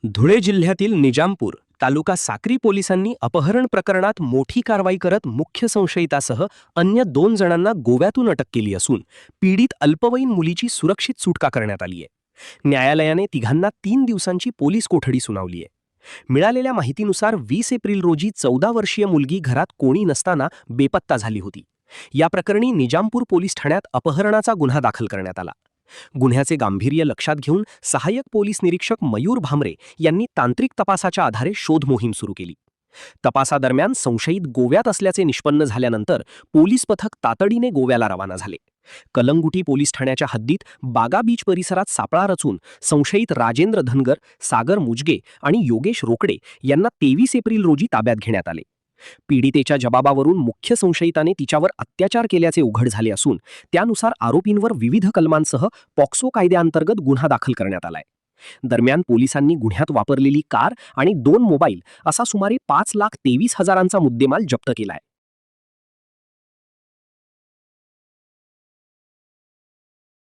धुळे जिल्ह्यातील निजामपूर तालुका साक्री पोलिसांनी अपहरण प्रकरणात मोठी कारवाई करत मुख्य संशयितासह अन्य 2 जणांना गोव्यातून अटक केली असून पीडित अल्पवयीन मुलीची सुरक्षित सुटका करण्यात आली आहे। न्यायालयाने तिघांना 3 दिवसांची पोलीस कोठडी सुनावली आहे। मिळालेल्या माहितीनुसार 20 एप्रिल रोजी 14 वर्षीय मुलगी घरात कोणी नसताना बेपत्ता झाली होती। या प्रकरणी निजामपूर पोलीस ठाण्यात अपहरणाचा गुन्हा दाखल करण्यात आला। गुन्ह्याचे गांभीर्य लक्षात घेऊन सहाय्यक पोलीस निरीक्षक मयूर भामरे यांनी तांत्रिक तपासाच्या आधारे शोध मोहीम सुरू केली। तपासादरम्यान संशयित गोव्यात असल्याचे निष्पन्न झाल्यानंतर पोलीस पथक तातडीने गोव्याला रवाना झाले। कलंगुटी पोलीस ठाण्याच्या हद्दीत बागा बीच परिसरात सापळा रचून संशयित राजेंद्र धनगर, सागर मुजगे आणि योगेश रोकडे यांना 23 एप्रिल रोजी ताब्यात घेण्यात आले। पीडितेच्या जबाबावरून मुख्य संशयिताने तिच्यावर अत्याचार केल्याचे उघड झाले असून त्यानुसार आरोपींवर विविध कलमांसह पॉक्सो कायद्याअंतर्गत गुन्हा दाखल करण्यात आलाय। दरम्यान पोलिसांनी गुन्ह्यात वापरलेली कार आणि 2 मोबाईल असा सुमारे 5,23,000चा मुद्देमाल जप्त केलाय।